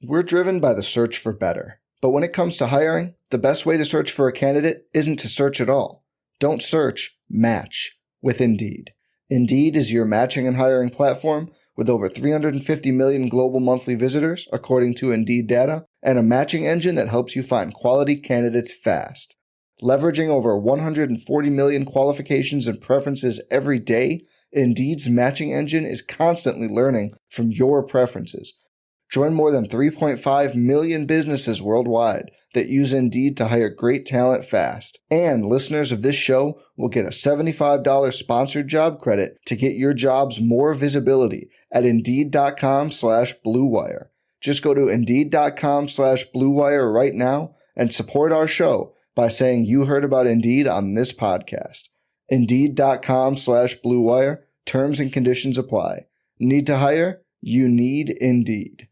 We're driven by the search for better. But when it comes to hiring, the best way to search for a candidate isn't to search at all. Don't search, match with Indeed. Indeed is your matching and hiring platform with over 350 million global monthly visitors, according to Indeed data, and a matching engine that helps you find quality candidates fast. Leveraging over 140 million qualifications and preferences every day, Indeed's matching engine is constantly learning from your preferences. Join more than 3.5 million businesses worldwide that use Indeed to hire great talent fast. And listeners of this show will get a $75 sponsored job credit to get your jobs more visibility at Indeed.com/Blue Wire. Just go to Indeed.com/Blue Wire right now and support our show by saying you heard about Indeed on this podcast. Indeed.com/Blue Wire. Terms and conditions apply. Need to hire? You need Indeed.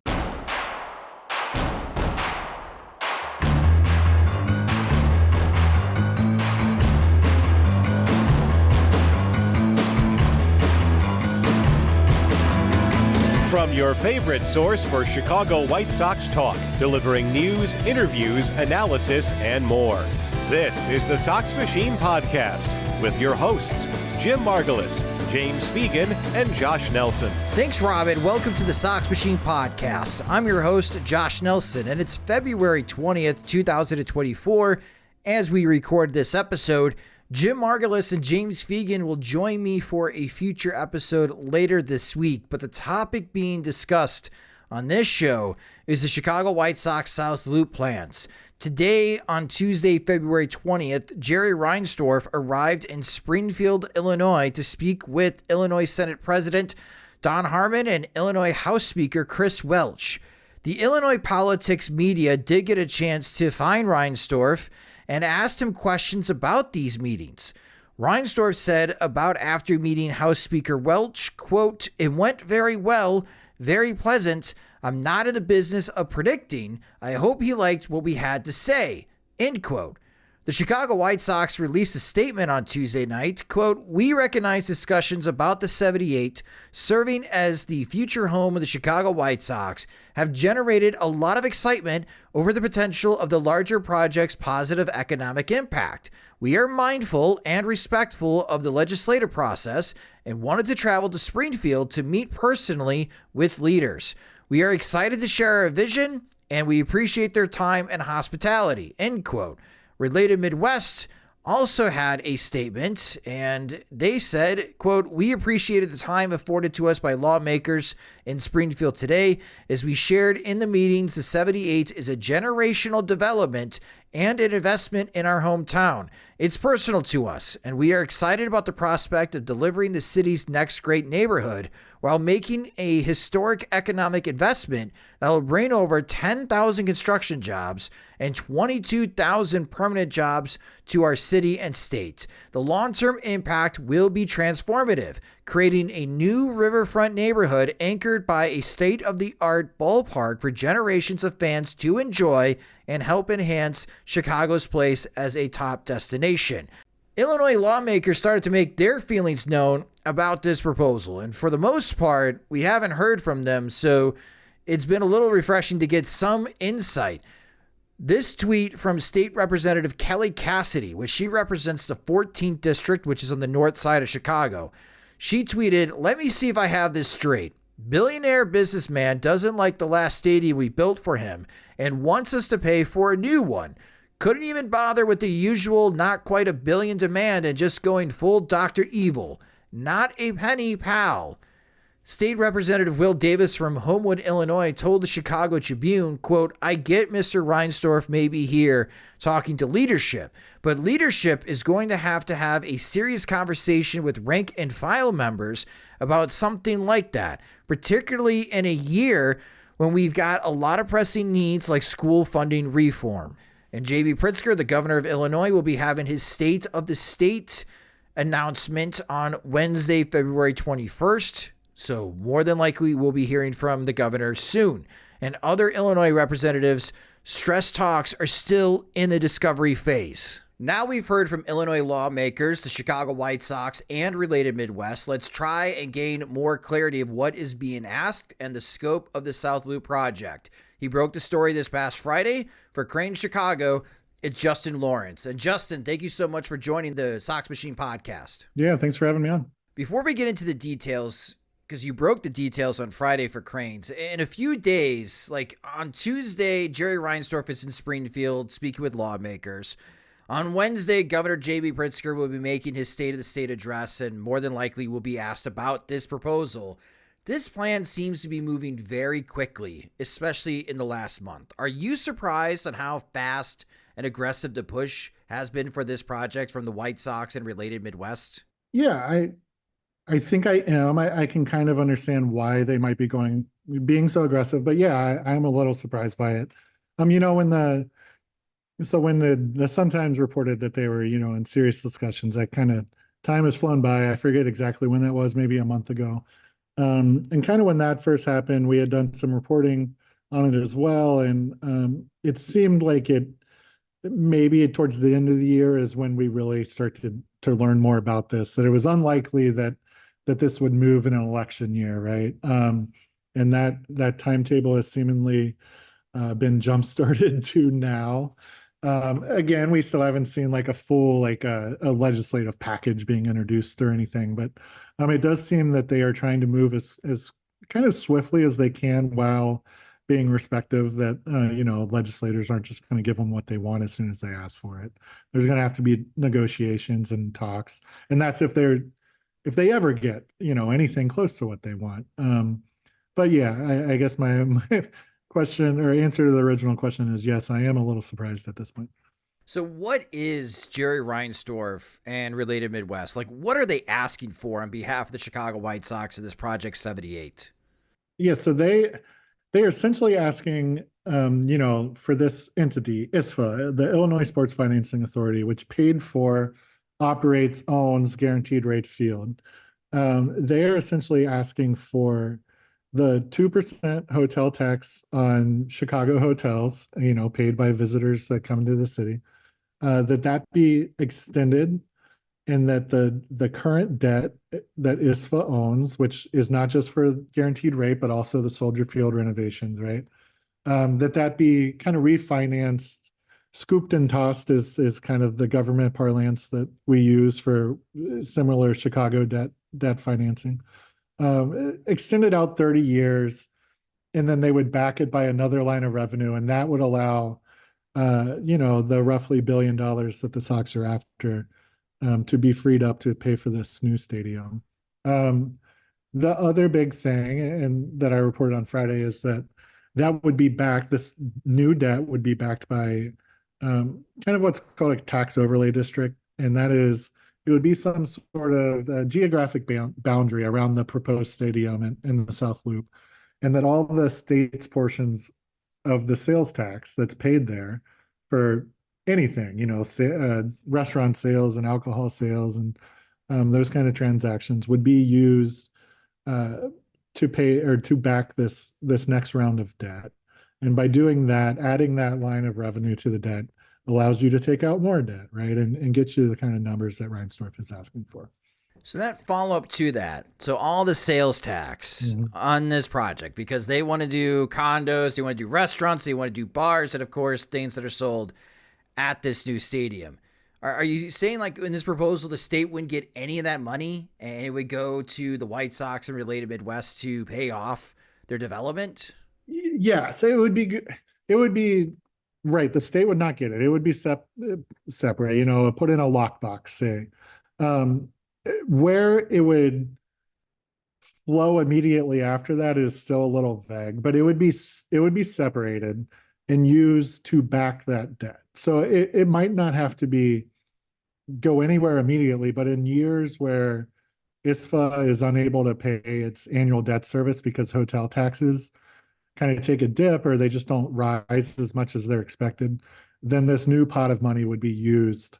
From your favorite source for Chicago White Sox talk, delivering news, interviews, analysis, and more. This is the Sox Machine Podcast with your hosts, Jim Margulis, James Fegan, and Josh Nelson. Thanks, Robin. Welcome to the Sox Machine Podcast. I'm your host, Josh Nelson, and it's February 20th, 2024. As we record this episode, Jim Margulis and James Fegan will join me for a future episode later this week, but the topic being discussed on this show is the Chicago White Sox South Loop plans. Today, on Tuesday, February 20th, Jerry Reinsdorf arrived in Springfield, Illinois to speak with Illinois Senate President Don Harmon and Illinois House Speaker Chris Welch. The Illinois politics media did get a chance to find Reinsdorf and asked him questions about these meetings. Reinsdorf said about after meeting House Speaker Welch, quote, "It went very well, very pleasant. I'm not in the business of predicting. I hope he liked what we had to say," end quote. The Chicago White Sox released a statement on Tuesday night, quote, "We recognize discussions about the 78 serving as the future home of the Chicago White Sox have generated a lot of excitement over the potential of the larger project's positive economic impact. We are mindful and respectful of the legislative process and wanted to travel to Springfield to meet personally with leaders. We are excited to share our vision and we appreciate their time and hospitality," end quote. Related Midwest also had a statement, and they said, quote, "We appreciated the time afforded to us by lawmakers in Springfield today. As we shared in the meetings, the 78 is a generational development and an investment in our hometown. It's personal to us, and we are excited about the prospect of delivering the city's next great neighborhood while making a historic economic investment that will bring over 10,000 construction jobs and 22,000 permanent jobs to our city and state. The long-term impact will be transformative, creating a new riverfront neighborhood anchored by a state-of-the-art ballpark for generations of fans to enjoy and help enhance Chicago's place as a top destination." Illinois lawmakers started to make their feelings known about this proposal, and for the most part, we haven't heard from them, so it's been a little refreshing to get some insight. This tweet from State Representative Kelly Cassidy, which she represents the 14th District, which is on the north side of Chicago. She tweeted, "Let me see if I have this straight. Billionaire businessman doesn't like the last stadium we built for him and wants us to pay for a new one. Couldn't even bother with the usual not quite $1 billion demand and just going full Dr. Evil. Not a penny, pal." State Representative Will Davis from Homewood, Illinois told the Chicago Tribune, quote, "I get Mr. Reinsdorf may be here talking to leadership, but leadership is going to have a serious conversation with rank and file members about something like that, particularly in a year when we've got a lot of pressing needs like school funding reform." And J.B. Pritzker, the governor of Illinois, will be having his State of the State announcement on Wednesday, February 21st. So more than likely, we'll be hearing from the governor soon. And other Illinois representatives, stress talks are still in the discovery phase. Now we've heard from Illinois lawmakers, the Chicago White Sox, and related Midwest. Let's try and gain more clarity of what is being asked and the scope of the South Loop project. He broke the story this past Friday for Crain Chicago. It's Justin Laurence. And Justin, thank you so much for joining the Sox Machine podcast. Yeah, thanks for having me on. Before we get into the details, because you broke the details on Friday for Cranes, in a few days, like on Tuesday, Jerry Reinsdorf is in Springfield speaking with lawmakers. On Wednesday, Governor J.B. Pritzker will be making his State of the State address and more than likely will be asked about this proposal. This plan seems to be moving very quickly, especially in the last month. Are you surprised on how fast and aggressive the push has been for this project from the White Sox and related Midwest? Yeah, I think I am. I can kind of understand why they might be being so aggressive, but yeah, I'm a little surprised by it. When the Sun-Times reported that they were, in serious discussions, that kind of time has flown by. I forget exactly when that was, maybe a month ago. And kind of when that first happened, we had done some reporting on it as well. And it seemed like maybe towards the end of the year is when we really started to learn more about this, that it was unlikely that this would move in an election year, right? And that timetable has seemingly been jump-started to now. Again, we still haven't seen like a full a legislative package being introduced or anything, but it does seem that they are trying to move as kind of swiftly as they can while being respective that legislators aren't just going to give them what they want as soon as they ask for it. There's going to have to be negotiations and talks, and that's if they ever get anything close to what they want. But yeah, I guess my question or answer to the original question is yes, I am a little surprised at this point. So what is Jerry Reinsdorf and related Midwest? Like, what are they asking for on behalf of the Chicago White Sox in this Project 78? Yeah, so they are essentially asking, for this entity, ISFA, the Illinois Sports Financing Authority, which paid for, operates, owns Guaranteed Rate Field. They are essentially asking for the 2% hotel tax on Chicago hotels, paid by visitors that come to the city, that be extended, and that the current debt that ISFA owns, which is not just for guaranteed rate, but also the Soldier Field renovations, right? That be kind of refinanced, scooped and tossed is kind of the government parlance that we use for similar Chicago debt financing. Extended out 30 years, and then they would back it by another line of revenue, and that would allow, the roughly $1 billion that the Sox are after to be freed up to pay for this new stadium. The other big thing, and that I reported on Friday, is that would be backed. This new debt would be backed by kind of what's called a tax overlay district, and that is, it would be some sort of geographic boundary around the proposed stadium in the South Loop, and that all the state's portions of the sales tax that's paid there for anything, restaurant sales and alcohol sales and those kind of transactions would be used to pay or to back this next round of debt. And by doing that, adding that line of revenue to the debt allows you to take out more debt, right? And get you the kind of numbers that Reinsdorf is asking for. So that follow-up to that, so all the sales tax on this project, because they want to do condos, they want to do restaurants, they want to do bars, and of course, things that are sold at this new stadium. Are you saying, like, in this proposal, the state wouldn't get any of that money and it would go to the White Sox and related Midwest to pay off their development? Yeah, so it would be good. It would be right. The state would not get it. It would be separate, put in a lockbox, say. Where it would flow immediately after that is still a little vague, but it would be separated and used to back that debt. So it might not have to go anywhere immediately, but in years where ISFA is unable to pay its annual debt service because hotel taxes kind of take a dip or they just don't rise as much as they're expected, then this new pot of money would be used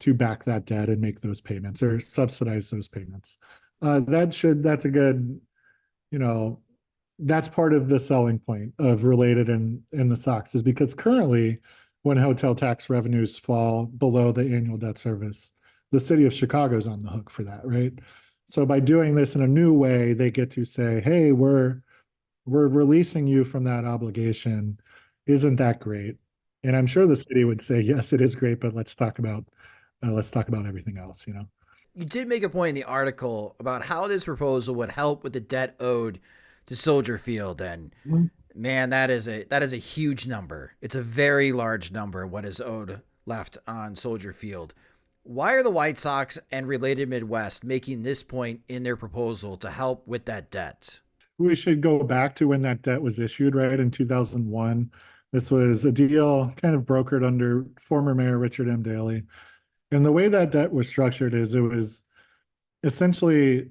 to back that debt and make those payments or subsidize those payments. That's a good, that's part of the selling point of related in the Sox, is because currently when hotel tax revenues fall below the annual debt service, the city of Chicago's on the hook for that, right? So by doing this in a new way, they get to say, hey, we're releasing you from that obligation. Isn't that great? And I'm sure the city would say, yes, it is great, but let's talk about everything else, you know. You did make a point in the article about how this proposal would help with the debt owed to Soldier Field, and man, that is a huge number. It's a very large number what is owed left on Soldier Field. Why are the White Sox and Related Midwest making this point in their proposal to help with that debt? We should go back to when that debt was issued, right, in 2001. This was a deal kind of brokered under former Mayor Richard M. Daley. And the way that debt was structured is it was essentially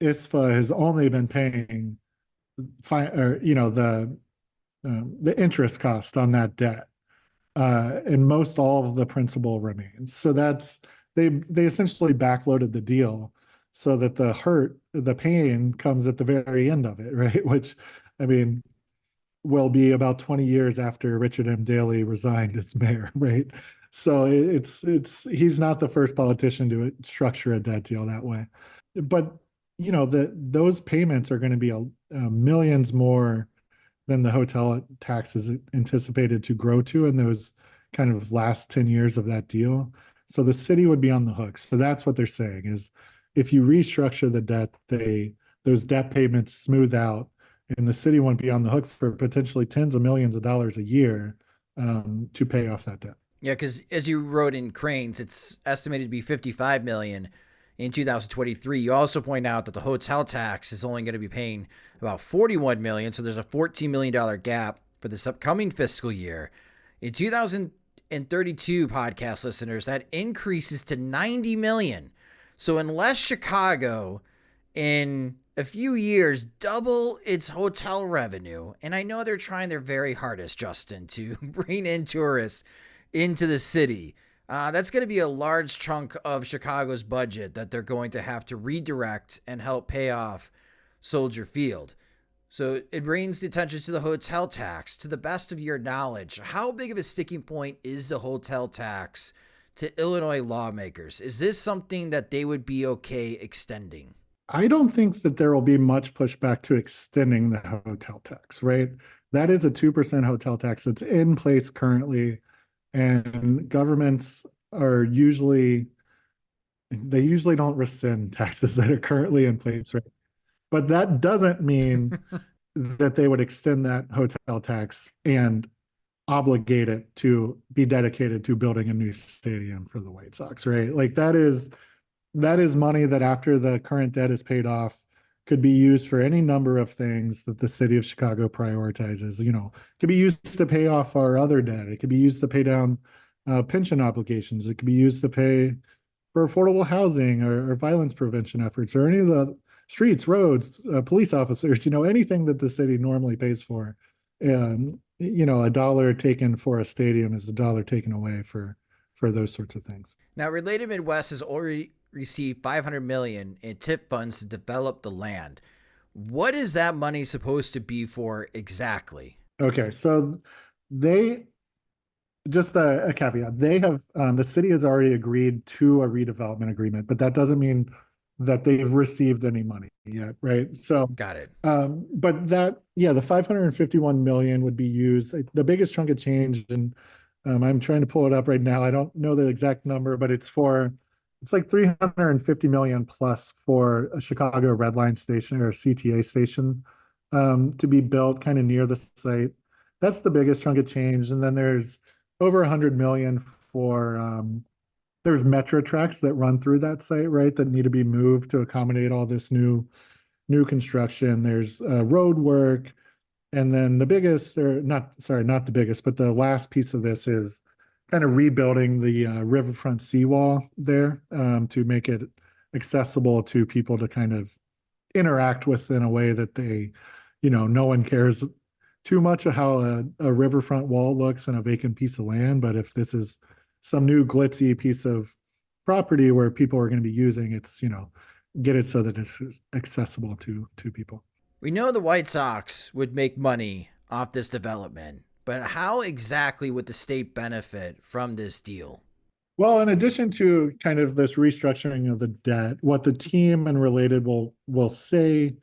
ISFA has only been paying the interest cost on that debt, and most all of the principal remains. So that's they essentially backloaded the deal so that the pain comes at the very end of it, right? Which, I mean, will be about 20 years after Richard M. Daley resigned as mayor, right? So it's he's not the first politician to structure a debt deal that way. But those payments are going to be millions more than the hotel tax is anticipated to grow to in those kind of last 10 years of that deal. So the city would be on the hook. So that's what they're saying is if you restructure the debt, those debt payments smooth out, and the city won't be on the hook for potentially tens of millions of dollars a year to pay off that debt. Yeah, because as you wrote in Crain's, it's estimated to be $55 million in 2023. You also point out that the hotel tax is only going to be paying about $41 million, so there's a $14 million gap for this upcoming fiscal year. In 2032, podcast listeners, that increases to $90 million. So unless Chicago in a few years double its hotel revenue, and I know they're trying their very hardest, Justin, to bring in tourists into the city, that's going to be a large chunk of Chicago's budget that they're going to have to redirect and help pay off Soldier Field. So it brings the attention to the hotel tax. To the best of your knowledge, how big of a sticking point is the hotel tax to Illinois lawmakers? Is this something that they would be okay extending? I don't think that there will be much pushback to extending the hotel tax, right? That is a 2% hotel tax that's in place currently. And governments usually don't rescind taxes that are currently in place, right? But that doesn't mean that they would extend that hotel tax and obligate it to be dedicated to building a new stadium for the White Sox, right? Like that is money that after the current debt is paid off could be used for any number of things that the city of Chicago prioritizes. It could be used to pay off our other debt. It could be used to pay down pension obligations. It could be used to pay for affordable housing or violence prevention efforts or any of the streets, roads, police officers, anything that the city normally pays for. A dollar taken for a stadium is a dollar taken away for those sorts of things. Now, Related Midwest has already received $500 million in TIP funds to develop the land. What is that money supposed to be for exactly? Okay, so just a caveat, they have the city has already agreed to a redevelopment agreement, but that doesn't mean that they've received any money yet, right? So got it. But the $551 million would be used. The biggest chunk of change, and I'm trying to pull it up right now. I don't know the exact number, but it's like $350 million plus for a Chicago Red Line station or a CTA station to be built kind of near the site. That's the biggest chunk of change. And then there's over $100 million for there's metro tracks that run through that site, right, that need to be moved to accommodate all this new construction. There's road work. And then the biggest, or not the biggest, but the last piece of this is kind of rebuilding the riverfront seawall there to make it accessible to people to kind of interact with in a way that they, no one cares too much of how a riverfront wall looks in a vacant piece of land. But if this is some new glitzy piece of property where people are going to be using, it's, get it so that it's accessible to people. We know the White Sox would make money off this development, but how exactly would the state benefit from this deal? Well, in addition to kind of this restructuring of the debt, what the team and related will say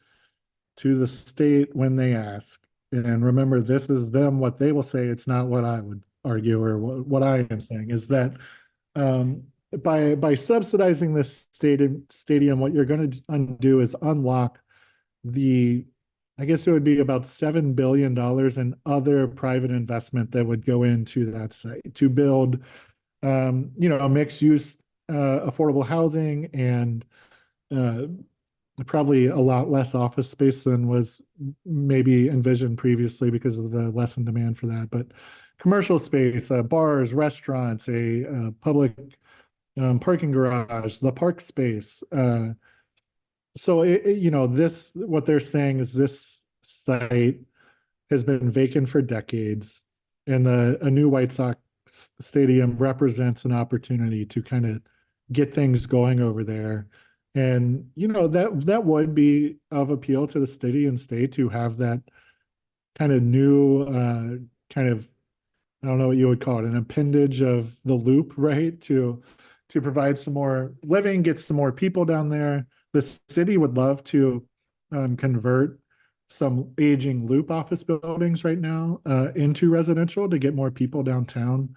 to the state when they ask, and remember, this is them, what they will say, it's not what I would argue or what I am saying, is that um, by subsidizing this stadium, what you're going to undo is unlock I guess it would be about $7 billion in other private investment that would go into that site to build, a mixed use, affordable housing and uh, probably a lot less office space than was maybe envisioned previously because of the lessened demand for that. But commercial space, bars, restaurants, a public parking garage, the park space. So this, what they're saying is this site has been vacant for decades, and a new White Sox stadium represents an opportunity to kind of get things going over there. And that would be of appeal to the city and state to have that kind of new kind of, I don't know what you would call it, an appendage of the loop, right? To provide some more living, get some more people down there. The city would love to convert some aging loop office buildings right now into residential to get more people downtown,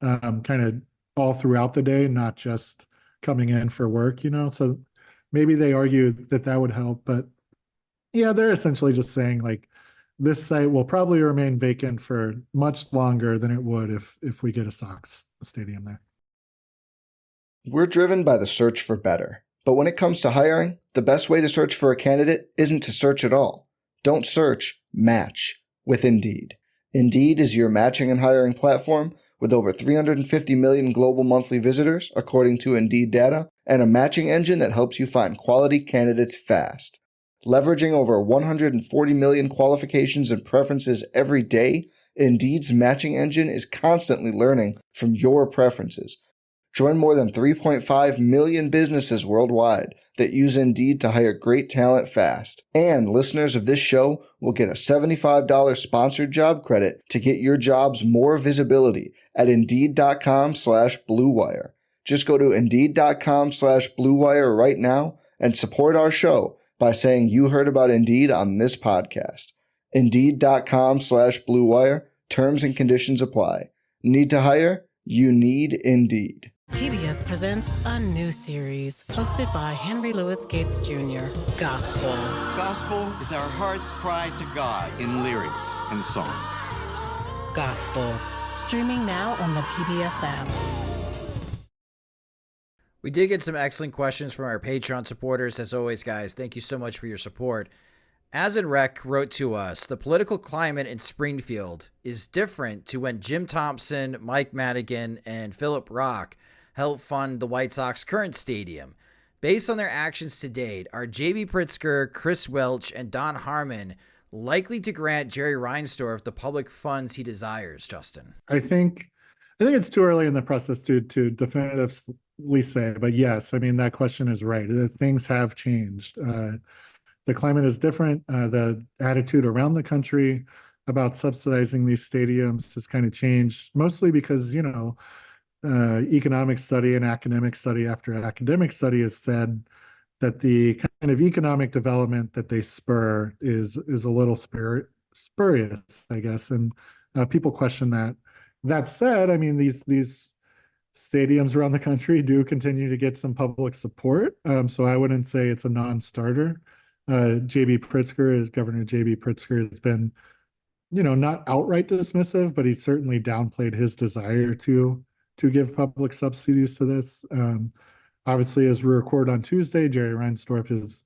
kind of all throughout the day, not just coming in for work, So maybe they argue that would help, but yeah, they're essentially just saying like this site will probably remain vacant for much longer than it would if we get a Sox stadium there. We're driven by the search for better. But when it comes to hiring, the best way to search for a candidate isn't to search at all. Don't search, match with Indeed. Indeed is your matching and hiring platform with over 350 million global monthly visitors, according to Indeed data, and a matching engine that helps you find quality candidates fast. Leveraging over 140 million qualifications and preferences every day, Indeed's matching engine is constantly learning from your preferences. Join more than 3.5 million businesses worldwide that use Indeed to hire great talent fast. And listeners of this show will get a $75 sponsored job credit to get your jobs more visibility at Indeed.com/Blue Wire. Just go to Indeed.com/Blue Wire right now and support our show by saying you heard about Indeed on this podcast. Indeed.com/Blue Wire. Terms and conditions apply. Need to hire? You need Indeed. PBS presents a new series hosted by Henry Louis Gates Jr., Gospel. Gospel is our heart's cry to God in lyrics and song. Gospel. Streaming now on the PBS app. We did get some excellent questions from our Patreon supporters. As always, guys, thank you so much for your support. As in Rec wrote to us, the political climate in Springfield is different to when Jim Thompson, Mike Madigan, and Philip Rock helped fund the White Sox current stadium. Based on their actions to date, are J.B. Pritzker, Chris Welch, and Don Harmon likely to grant Jerry Reinsdorf the public funds he desires, Justin? I think it's too early in the process to definitively say, but yes, I mean, that question is right. Things have changed. The climate is different. The attitude around the country about subsidizing these stadiums has kind of changed, mostly because, economic study and academic study after academic study has said that the kind of economic development that they spur is a little spurious, I guess, and people question that. That said, I mean, these stadiums around the country do continue to get some public support, so I wouldn't say it's a non-starter. Governor J.B. Pritzker has been, not outright dismissive, but he certainly downplayed his desire to give public subsidies to this. Obviously, as we record on Tuesday, Jerry Reinsdorf has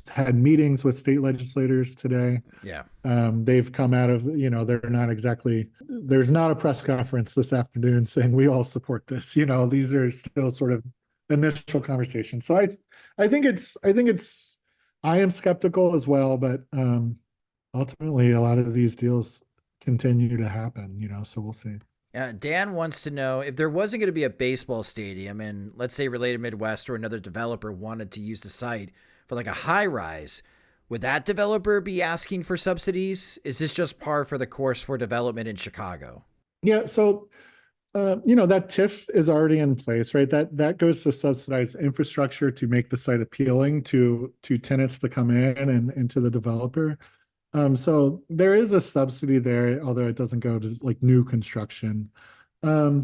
had meetings with state legislators today. Yeah. They've come out of, there's not a press conference this afternoon saying we all support this. These are still sort of initial conversations. So I am skeptical as well, but ultimately a lot of these deals continue to happen, so we'll see. Dan wants to know if there wasn't going to be a baseball stadium and let's say Related Midwest or another developer wanted to use the site for like a high rise, would that developer be asking for subsidies? Is this just par for the course for development in Chicago? Yeah, so that TIF is already in place, right? That goes to subsidize infrastructure to make the site appealing to tenants to come in and to the developer. So there is a subsidy there, although it doesn't go to like new construction. They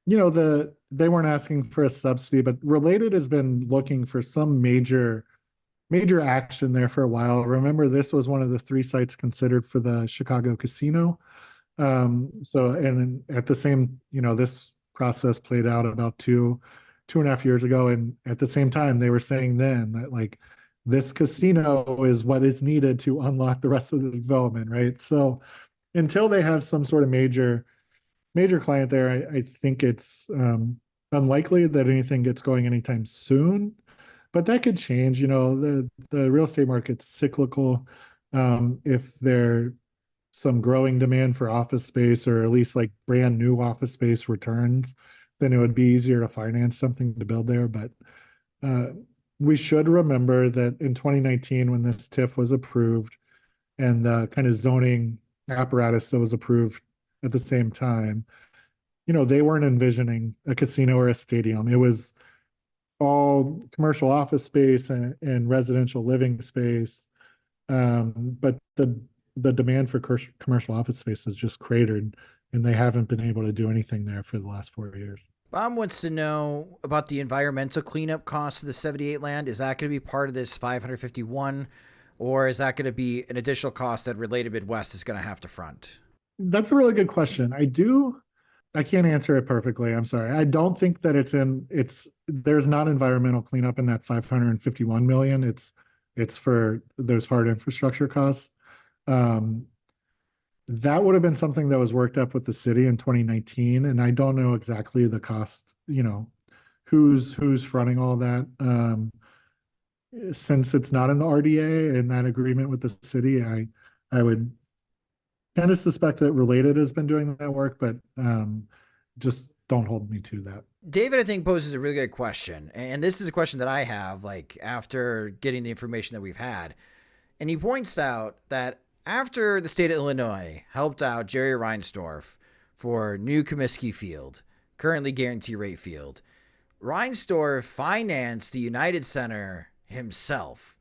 weren't asking for a subsidy, but Related has been looking for some major action there for a while. Remember, this was one of the 3 sites considered for the Chicago casino. And at the same, this process played out about two and a half years ago. And at the same time, they were saying then that like this casino is what is needed to unlock the rest of the development, right? So until they have some sort of major client there, I think it's unlikely that anything gets going anytime soon. But that could change. The real estate market's cyclical. If there some growing demand for office space, or at least like brand new office space returns, then it would be easier to finance something to build there. But we should remember that in 2019, when this TIF was approved and the kind of zoning apparatus that was approved at the same time, they weren't envisioning a casino or a stadium. It was all commercial office space and residential living space. But the demand for commercial office space has just cratered, and they haven't been able to do anything there for the last 4 years. Bob wants to know about the environmental cleanup costs of the 78 land. Is that going to be part of this 551, or is that going to be an additional cost that Related Midwest is going to have to front? That's a really good question. I can't answer it perfectly. I'm sorry. I don't think that there's not environmental cleanup in that 551 million. It's for those hard infrastructure costs. That would have been something that was worked up with the city in 2019, and I don't know exactly the cost, who's fronting all that. Since it's not in the RDA and that agreement with the city, I would kind of suspect that Related has been doing that work, but just don't hold me to that. David, I think, poses a really good question. And this is a question that I have, like, after getting the information that we've had. And he points out that after the state of Illinois helped out Jerry Reinsdorf for new Comiskey Field, currently guarantee rate field, Reinsdorf financed the United Center himself.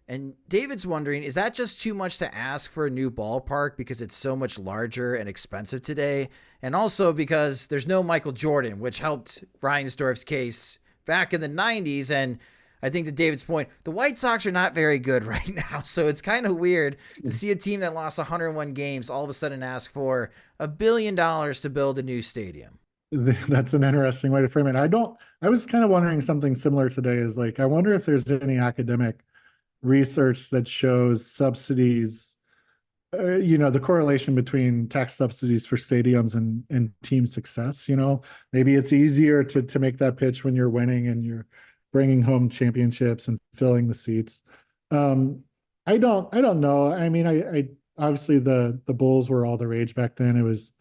And David's wondering, is that just too much to ask for a new ballpark because it's so much larger and expensive today? And also because there's no Michael Jordan, which helped Reinsdorf's case back in the 90s. And I think to David's point, the White Sox are not very good right now. So it's kind of weird to see a team that lost 101 games all of a sudden ask for $1 billion to build a new stadium. That's an interesting way to frame it. I was kind of wondering something similar today, is like, I wonder if there's any academic research that shows subsidies, the correlation between tax subsidies for stadiums and team success. Maybe it's easier to make that pitch when you're winning and you're bringing home championships and filling the seats. I don't know. I mean, I obviously the Bulls were all the rage back then. It was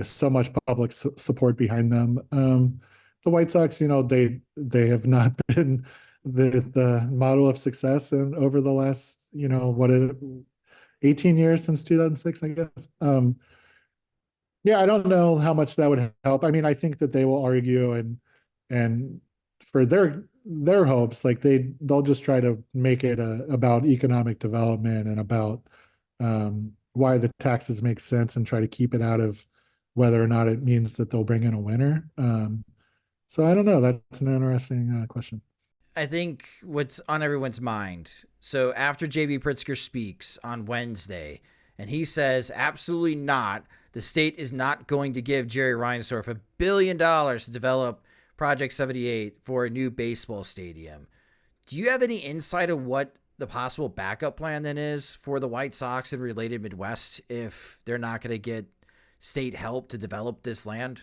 so much public support behind them. The White Sox, they have not been the model of success and over the last 18 years since 2006, I guess. I don't know how much that would help. I mean, I think that they will argue and for their hopes, like they'll just try to make it about economic development and about why the taxes make sense, and try to keep it out of whether or not it means that they'll bring in a winner. So I don't know. That's an interesting question. I think what's on everyone's mind. So after JB Pritzker speaks on Wednesday, and he says, absolutely not, the state is not going to give Jerry Reinsdorf $1 billion to develop Project 78 for a new baseball stadium. Do you have any insight of what the possible backup plan then is for the White Sox and Related Midwest if they're not going to get state help to develop this land?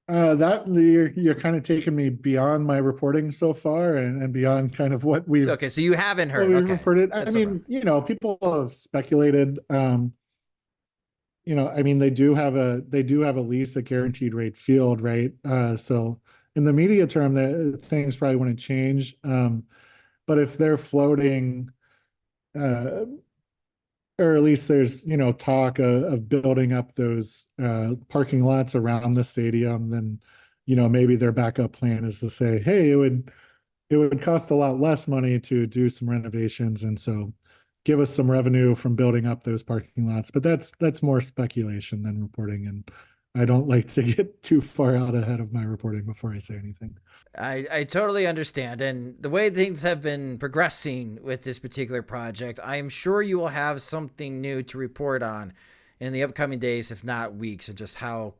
That you're kind of taking me beyond my reporting so far and beyond kind of what we've. Okay, so you haven't heard. We've okay. reported. I mean, people have speculated. I mean, they do have a lease at Guaranteed Rate Field, right? So in the media term, things probably wouldn't change. But if they're floating or at least there's, talk of building up those parking lots around the stadium, then, maybe their backup plan is to say, hey, it would cost a lot less money to do some renovations, and so give us some revenue from building up those parking lots. But that's more speculation than reporting, and I don't like to get too far out ahead of my reporting before I say anything. I totally understand. And the way things have been progressing with this particular project, I am sure you will have something new to report on in the upcoming days, if not weeks, and just how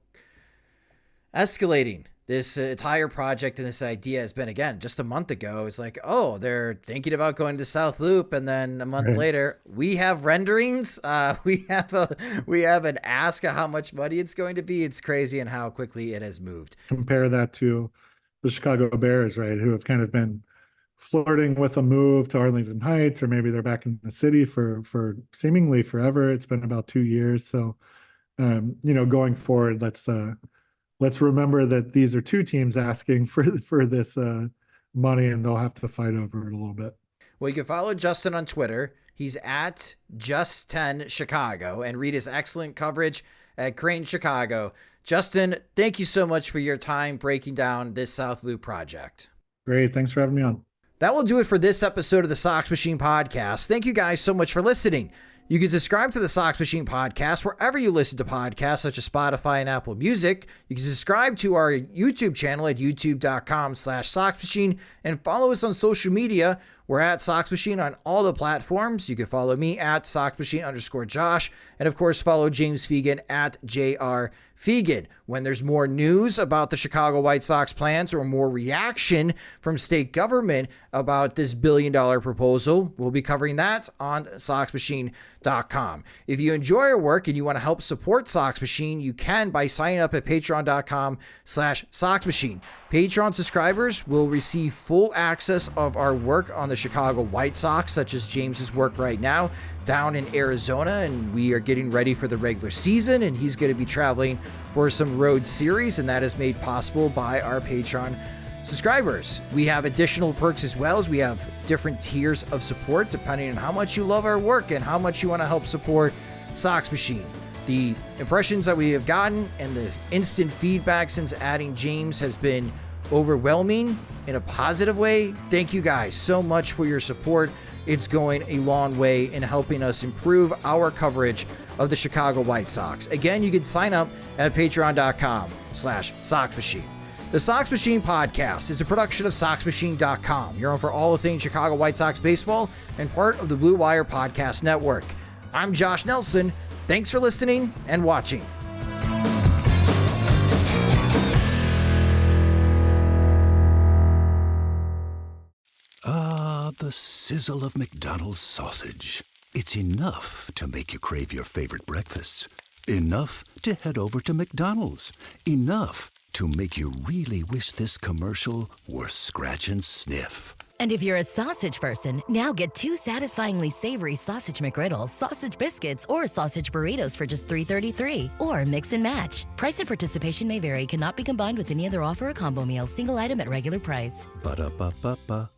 escalating this entire project and this idea has been. Again, just a month ago, it's like, oh, they're thinking about going to South Loop, and then a month later, we have renderings. We have an ask of how much money it's going to be. It's crazy, and how quickly it has moved. Compare that to the Chicago Bears, right, who have kind of been flirting with a move to Arlington Heights, or maybe they're back in the city for seemingly forever. It's been about 2 years, so going forward, let's remember that these are two teams asking for this money, and they'll have to fight over it a little bit. Well, you can follow Justin on Twitter. He's at Just10Chicago, and read his excellent coverage at Crain Chicago. Justin, thank you so much for your time breaking down this South Loop project. Great. Thanks for having me on. That will do it for this episode of the Sox Machine Podcast. Thank you guys so much for listening. You can subscribe to the Sox Machine Podcast wherever you listen to podcasts, such as Spotify and Apple Music. You can subscribe to our YouTube channel at youtube.com/Sox Machine, and follow us on social media. We're at Sox Machine on all the platforms. You can follow me at SoxMachine_Josh, and of course follow James Fegan at JR Fegan. When there's more news about the Chicago White Sox plans, or more reaction from state government about this $1 billion proposal, we'll be covering that on SoxMachine.com. If you enjoy our work and you want to help support Sox Machine, you can by signing up at patreon.com/SoxMachine. Patreon subscribers will receive full access of our work on the Chicago White Sox, such as James's work right now down in Arizona, and we are getting ready for the regular season, and he's going to be traveling for some road series, and that is made possible by our Patreon subscribers. We have additional perks as well, as we have different tiers of support depending on how much you love our work and how much you want to help support Sox Machine. The impressions that we have gotten and the instant feedback since adding James has been overwhelming in a positive way. Thank you guys so much for your support. It's going a long way in helping us improve our coverage of the Chicago White Sox. Again, you can sign up at patreon.com/Sox Machine. The Sox Machine Podcast is a production of SoxMachine.com. You're on for all the things Chicago White Sox baseball and part of the Blue Wire Podcast Network. I'm Josh Nelson. Thanks for listening and watching. The sizzle of McDonald's sausage. It's enough to make you crave your favorite breakfasts. Enough to head over to McDonald's. Enough to make you really wish this commercial were scratch and sniff. And if you're a sausage person, now get 2 satisfyingly savory sausage McGriddles, sausage biscuits, or sausage burritos for just $3.33. Or mix and match. Price and participation may vary. Cannot be combined with any other offer or combo meal. Single item at regular price. Ba-da-ba-ba-ba.